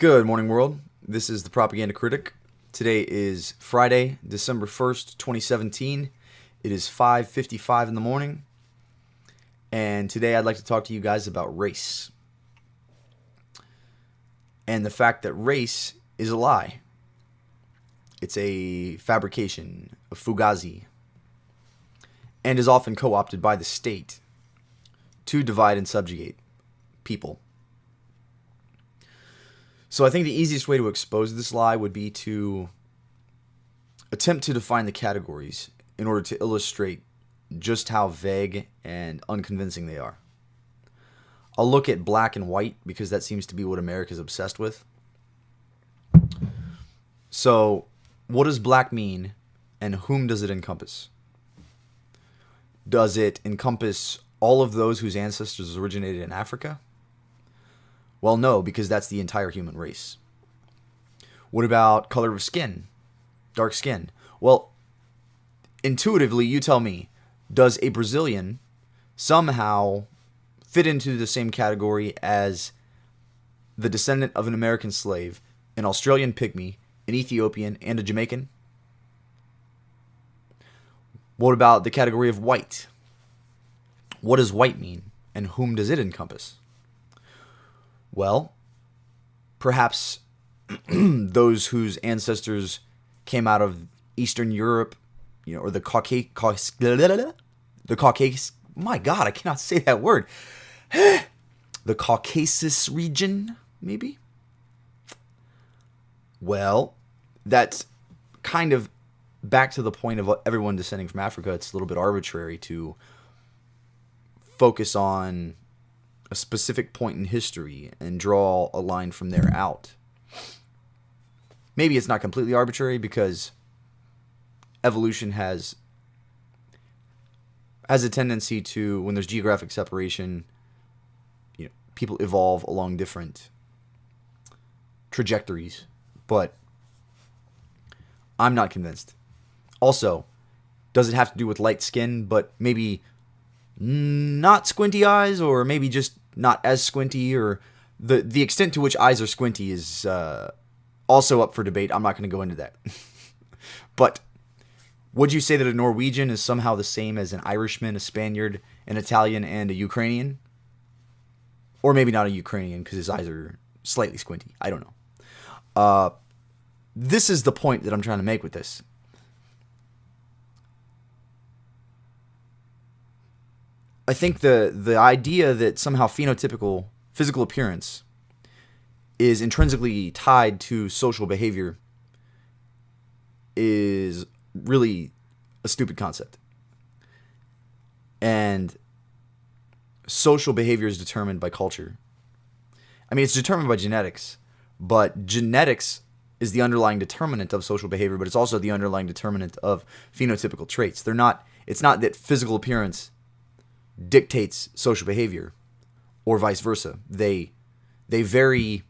Good morning, world. This is the Propaganda Critic. Today is Friday, December 1st, 2017. It is 5:55 in the morning. And today I'd like to talk to you guys about race. And the fact that race is a lie. It's a fabrication, a fugazi, and is often co-opted by the state to divide and subjugate people. So I think the easiest way to expose this lie would be to attempt to define the categories in order to illustrate just how vague and unconvincing they are. I'll look at black and white because that seems to be what America is obsessed with. So, what does black mean and whom does it encompass? Does it encompass all of those whose ancestors originated in Africa? Well, no, because that's the entire human race. What about color of skin? Dark skin. Well, intuitively, you tell me, does a Brazilian somehow fit into the same category as the descendant of an American slave, an Australian pygmy, an Ethiopian, and a Jamaican? What about the category of white? What does white mean, and whom does it encompass? Well, perhaps those whose ancestors came out of Eastern Europe, or the Caucasus. My God, I cannot say that word. The Caucasus region, maybe? Well, that's kind of back to the point of everyone descending from Africa. It's a little bit arbitrary to focus on a specific point in history and draw a line from there out. Maybe it's not completely arbitrary because evolution has a tendency to, when there's geographic separation, people evolve along different trajectories. But I'm not convinced. Also, does it have to do with light skin, but maybe not squinty eyes, or maybe just not as squinty, or the extent to which eyes are squinty is also up for debate. I'm not going to go into that. But would you say that a Norwegian is somehow the same as an Irishman, a Spaniard, an Italian, and a Ukrainian? Or maybe not a Ukrainian because his eyes are slightly squinty. I don't know. This is the point that I'm trying to make with this. I think the idea that somehow phenotypical physical appearance is intrinsically tied to social behavior is really a stupid concept. And social behavior is determined by culture. I mean, it's determined by genetics, but genetics is the underlying determinant of social behavior, but it's also the underlying determinant of phenotypical traits. It's not that physical appearance dictates social behavior or vice versa. They vary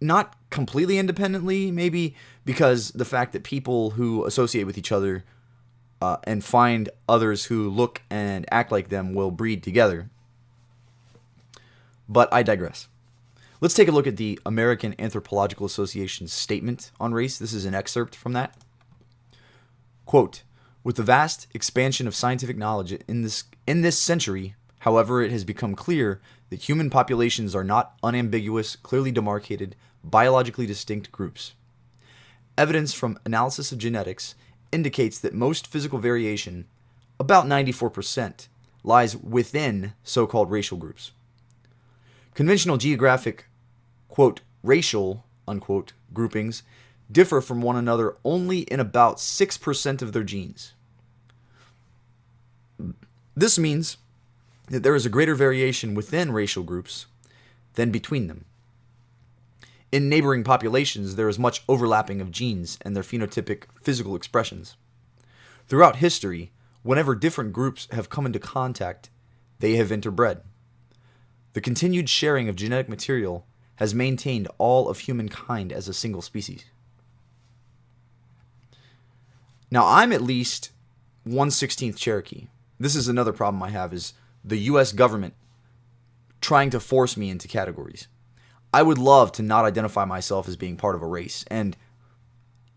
not completely independently, maybe because the fact that people who associate with each other and find others who look and act like them will breed together. But I digress. Let's take a look at the American Anthropological Association's statement on race. This is an excerpt from that. Quote, "With the vast expansion of scientific knowledge in this century, however, it has become clear that human populations are not unambiguous, clearly demarcated, biologically distinct groups. Evidence from analysis of genetics indicates that most physical variation, about 94%, lies within so-called racial groups. Conventional geographic, quote, racial, unquote, groupings differ from one another only in about 6% of their genes. This means that there is a greater variation within racial groups than between them. In neighboring populations, there is much overlapping of genes and their phenotypic physical expressions. Throughout history, whenever different groups have come into contact, they have interbred. The continued sharing of genetic material has maintained all of humankind as a single species." Now, I'm at least 1/16 Cherokee. This is another problem I have, is the U.S. government trying to force me into categories. I would love to not identify myself as being part of a race. And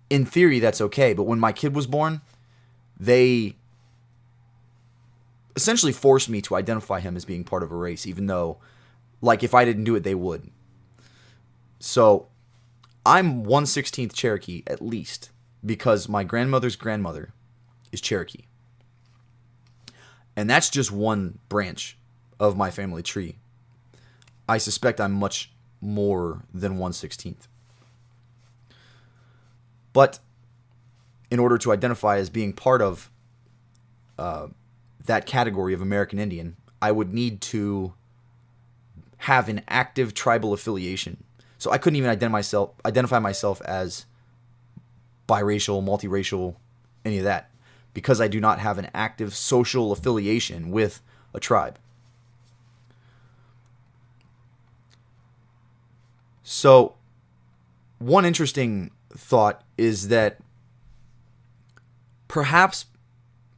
in theory, that's okay. But when my kid was born, they essentially forced me to identify him as being part of a race, even though, like, if I didn't do it, they would. So I'm 1/16 Cherokee at least, because my grandmother's grandmother is Cherokee. And that's just one branch of my family tree. I suspect I'm much more than 1/16. But in order to identify as being part of that category of American Indian, I would need to have an active tribal affiliation. So I couldn't even identify myself as biracial, multiracial, any of that, because I do not have an active social affiliation with a tribe. So one interesting thought is that perhaps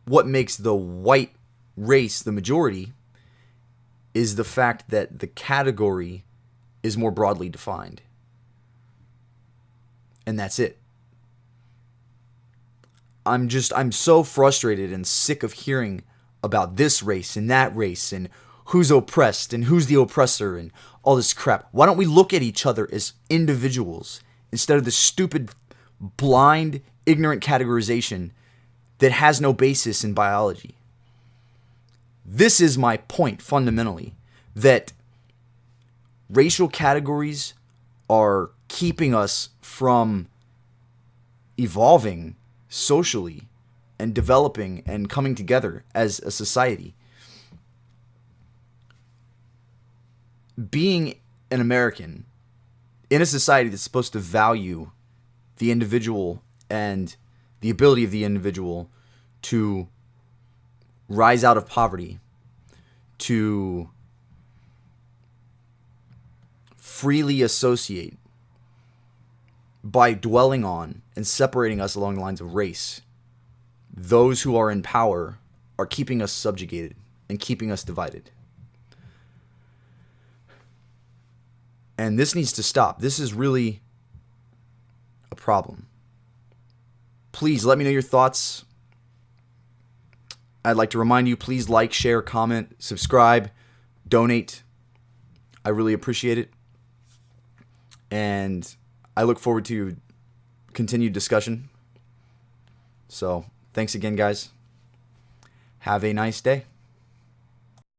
what makes the white race the majority is the fact that the category is more broadly defined. And that's it. I'm so frustrated and sick of hearing about this race and that race and who's oppressed and who's the oppressor and all this crap. Why don't we look at each other as individuals instead of the stupid, blind, ignorant categorization that has no basis in biology? This is my point fundamentally, that racial categories are keeping us from evolving socially and developing and coming together as a society. Being an American in a society that's supposed to value the individual and the ability of the individual to rise out of poverty, to freely associate by dwelling on and separating us along the lines of race, those who are in power are keeping us subjugated and keeping us divided. And this needs to stop. This is really a problem. Please let me know your thoughts. I'd like to remind you, please like, share, comment, subscribe, donate. I really appreciate it. And I look forward to continued discussion. So, thanks again, guys. Have a nice day.